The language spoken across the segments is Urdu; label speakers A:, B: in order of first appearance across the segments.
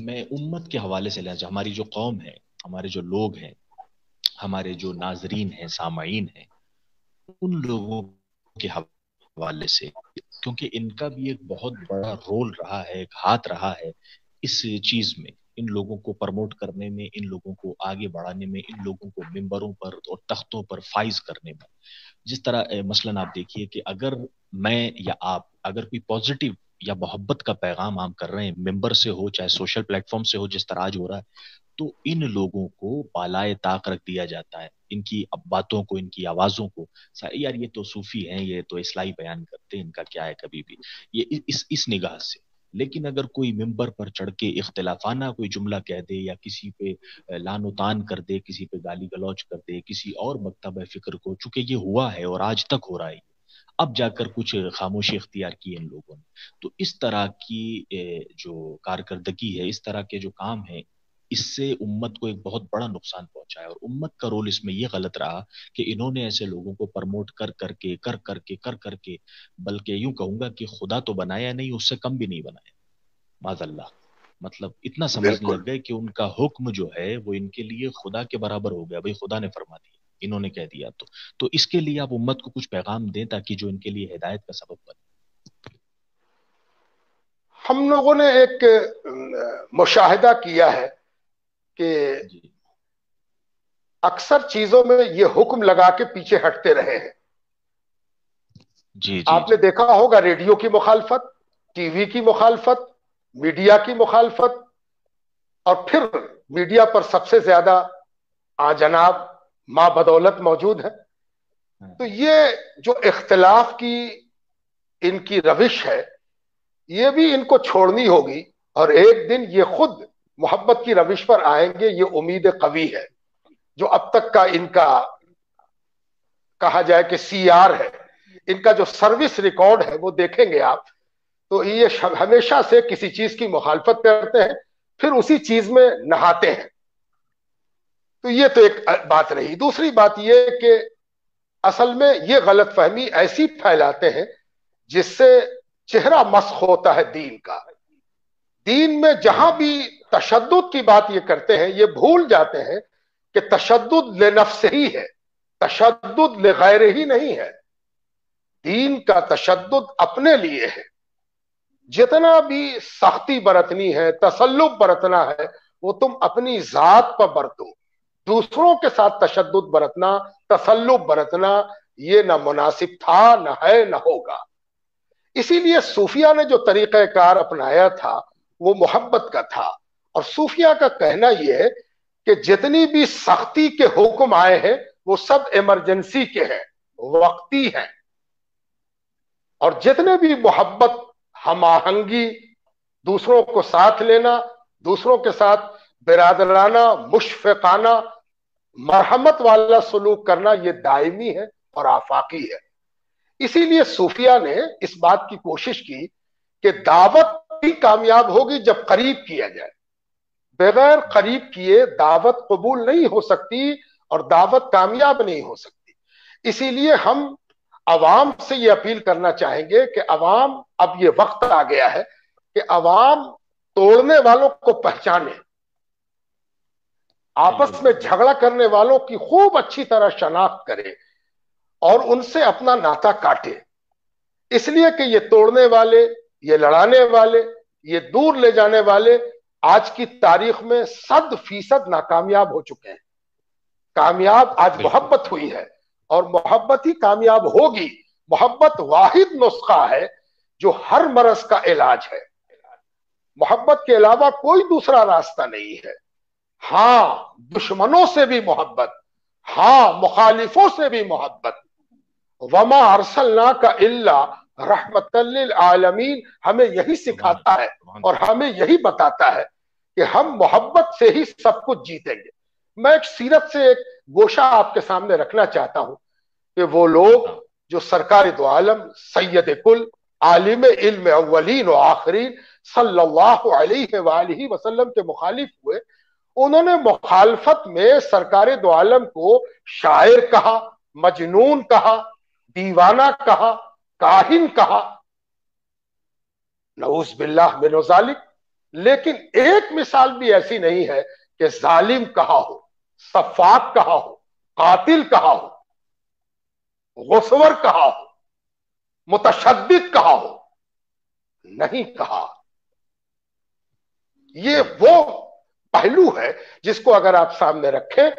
A: میں امت کے حوالے سے لینا چاہتا ہوں، ہماری جو قوم ہے، ہمارے جو لوگ ہیں، ہمارے جو ناظرین ہیں، سامعین ہیں، ان لوگوں کے حوالے سے، کیونکہ ان کا بھی ایک بہت بڑا رول رہا ہے، ایک ہاتھ رہا ہے اس چیز میں، ان لوگوں کو پرموٹ کرنے میں، ان لوگوں کو آگے بڑھانے میں، ان لوگوں کو ممبروں پر اور تختوں پر فائز کرنے میں۔ جس طرح مثلاً آپ دیکھیے کہ اگر میں یا آپ اگر کوئی پازیٹیو یا محبت کا پیغام عام کر رہے ہیں، ممبر سے ہو چاہے سوشل پلیٹ فارم سے ہو، جس طرح آج ہو رہا ہے، تو ان لوگوں کو بالائے طاق رکھ دیا جاتا ہے، ان کی باتوں کو، ان کی آوازوں کو، یار یہ تو صوفی ہیں، یہ تو اصلاحی بیان کرتے ہیں، ان کا کیا ہے کبھی بھی، یہ اس نگاہ سے۔ لیکن اگر کوئی ممبر پر چڑھ کے اختلافانہ کوئی جملہ کہہ دے، یا کسی پہ لان و تان کر دے، کسی پہ گالی گلوچ کر دے، کسی اور مکتبہ فکر کو، چونکہ یہ ہوا ہے اور آج تک ہو رہا ہے، اب جا کر کچھ خاموشی اختیار کی ان لوگوں نے، تو اس طرح کی جو کارکردگی ہے، اس طرح کے جو کام ہیں، اس سے امت کو ایک بہت بڑا نقصان پہنچا ہے، اور امت کا رول اس میں یہ غلط رہا کہ انہوں نے ایسے لوگوں کو پرموٹ کر کر کے بلکہ یوں کہوں گا کہ خدا تو بنایا نہیں، اس سے کم بھی نہیں بنایا، معاذ اللہ۔ مطلب اتنا سمجھنے
B: بالکل
A: لگ گئے کہ ان کا حکم جو ہے وہ ان کے لیے خدا کے برابر ہو گیا، بھائی خدا نے فرما دیا، انہوں نے کہہ دیا تو اس کے لیے آپ امت کو کچھ پیغام دیں تاکہ جو ان کے لیے ہدایت کا سبب بنے۔
B: ہم لوگوں نے ایک مشاہدہ کیا ہے کہ
A: جی
B: اکثر چیزوں میں یہ حکم لگا کے پیچھے ہٹتے رہے ہیں۔
A: جی جی
B: آپ نے
A: جی
B: دیکھا ہوگا ریڈیو کی مخالفت، ٹی وی کی مخالفت، میڈیا کی مخالفت، اور پھر میڈیا پر سب سے زیادہ جناب ماں بدولت موجود ہے۔
A: ہاں،
B: تو یہ جو اختلاف کی ان کی روش ہے، یہ بھی ان کو چھوڑنی ہوگی، اور ایک دن یہ خود محبت کی روش پر آئیں گے، یہ امید قوی ہے۔ جو اب تک کا ان کا کہا جائے کہ سی آر ہے، ان کا جو سروس ریکارڈ ہے، وہ دیکھیں گے آپ، تو یہ ہمیشہ سے کسی چیز کی مخالفت کرتے ہیں، پھر اسی چیز میں نہاتے ہیں۔ تو یہ تو ایک بات رہی۔ دوسری بات یہ کہ اصل میں یہ غلط فہمی ایسی پھیلاتے ہیں جس سے چہرہ مسخ ہوتا ہے دین کا۔ دین میں جہاں بھی تشدد کی بات یہ کرتے ہیں، یہ بھول جاتے ہیں کہ تشدد لنفس ہی ہے، تشدد لغیر ہی نہیں ہے۔ دین کا تشدد اپنے لیے ہے۔ جتنا بھی سختی برتنی ہے، تسلط برتنا ہے، وہ تم اپنی ذات پر برتو۔ دوسروں کے ساتھ تشدد برتنا، تسلط برتنا، یہ نہ مناسب تھا، نہ ہے، نہ ہوگا۔ اسی لیے صوفیہ نے جو طریقہ کار اپنایا تھا وہ محبت کا تھا، اور صوفیہ کا کہنا یہ ہے کہ جتنی بھی سختی کے حکم آئے ہیں وہ سب ایمرجنسی کے ہیں، وقتی ہیں، اور جتنے بھی محبت، ہم آہنگی، دوسروں کو ساتھ لینا، دوسروں کے ساتھ برادرانہ، مشفقانہ، مرحمت والا سلوک کرنا، یہ دائمی ہے اور آفاقی ہے۔ اسی لیے صوفیہ نے اس بات کی کوشش کی کہ دعوت بھی کامیاب ہوگی جب قریب کیا جائے، بغیر قریب کیے دعوت قبول نہیں ہو سکتی اور دعوت کامیاب نہیں ہو سکتی۔ اسی لیے ہم عوام سے یہ اپیل کرنا چاہیں گے کہ عوام، اب یہ وقت آ گیا ہے کہ عوام توڑنے والوں کو پہچانے،
A: بالکل
B: آپس میں
A: بالکل
B: جھگڑا کرنے والوں کی خوب اچھی طرح شناخت کرے اور ان سے اپنا ناتا کاٹے، اس لیے کہ یہ توڑنے والے، یہ لڑانے والے، یہ دور لے جانے والے آج کی تاریخ میں 100% ناکامیاب ہو چکے ہیں۔ کامیاب آج
A: بالکل
B: محبت ہوئی ہے، اور محبت ہی کامیاب ہوگی۔ محبت واحد نسخہ ہے جو ہر مرض کا علاج ہے۔ محبت کے علاوہ کوئی دوسرا راستہ نہیں ہے۔ ہاں، دشمنوں سے بھی محبت، ہاں، مخالفوں سے بھی محبت۔ وما ارسلناک الا رحمت للعالمین ہمیں یہی
A: سبحان
B: سکھاتا ہے
A: اللہ، سبحان
B: اور ہمیں یہی بتاتا ہے کہ ہم محبت سے ہی سب کچھ جیتیں گے۔ میں ایک سیرت سے ایک گوشہ آپ کے سامنے رکھنا چاہتا ہوں کہ وہ لوگ
A: اللہ۔
B: جو سرکار دو عالم، سید کل، عالم علم اولین و آخرین صلی اللہ علیہ وآلہ وسلم کے مخالف ہوئے، انہوں نے مخالفت میں سرکار دو عالم کو شاعر کہا، مجنون کہا، دیوانہ کہا، کاہن کہا، نعوذ باللہ من ذالک۔ لیکن ایک مثال بھی ایسی نہیں ہے کہ ظالم کہا ہو، صفاق کہا ہو، قاتل کہا ہو، غصور کہا ہو، متشدد کہا ہو، نہیں کہا۔ یہ وہ پہلو ہے جس کو اگر آپ سامنے رکھیں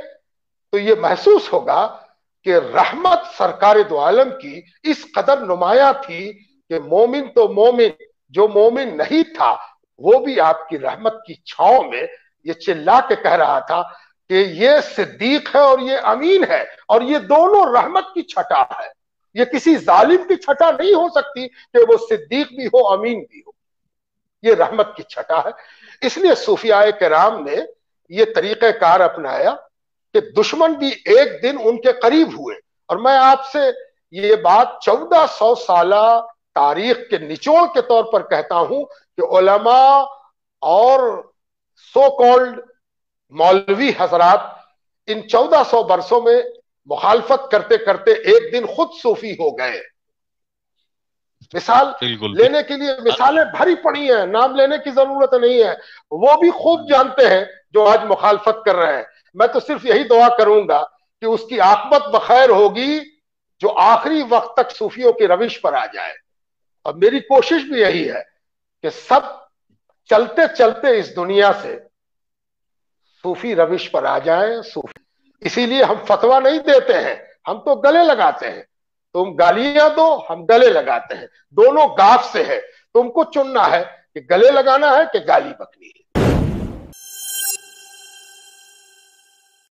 B: تو یہ محسوس ہوگا کہ رحمت سرکار دو عالم کی اس قدر نمایاں تھی کہ مومن تو مومن، جو مومن نہیں تھا وہ بھی آپ کی رحمت کی چھاؤں میں یہ چلا کے کہہ رہا تھا کہ یہ صدیق ہے اور یہ امین ہے، اور یہ دونوں رحمت کی چھٹا ہے۔ یہ کسی ظالم کی چھٹا نہیں ہو سکتی کہ وہ صدیق بھی ہو امین بھی ہو، یہ رحمت کی چھٹا ہے۔ اس لیے صوفیاء کرام نے یہ طریقہ کار اپنایا کہ دشمن بھی ایک دن ان کے قریب ہوئے۔ اور میں آپ سے یہ بات 1400 سالہ تاریخ کے نچوڑ کے طور پر کہتا ہوں کہ علماء اور سو کالڈ مولوی حضرات ان 1400 برسوں میں مخالفت کرتے کرتے ایک دن خود صوفی ہو گئے۔ مثال لینے کے لیے مثالیں بھری پڑی ہیں، نام لینے کی ضرورت نہیں ہے، وہ بھی خوب جانتے ہیں جو آج مخالفت کر رہے ہیں۔ میں تو صرف یہی دعا کروں گا کہ اس کی عاقبت بخیر ہوگی جو آخری وقت تک صوفیوں کی روش پر آ جائے۔ اور میری کوشش بھی یہی ہے کہ سب چلتے چلتے اس دنیا سے صوفی روش پر آ جائیں۔ صوفی اسی لیے ہم فتویٰ نہیں دیتے ہیں، ہم تو گلے لگاتے ہیں۔ تم گالیاں دو، ہم گلے لگاتے ہیں، دونوں گاف سے ہے۔ تم کو چننا ہے کہ گلے لگانا ہے کہ گالی بکنی ہے۔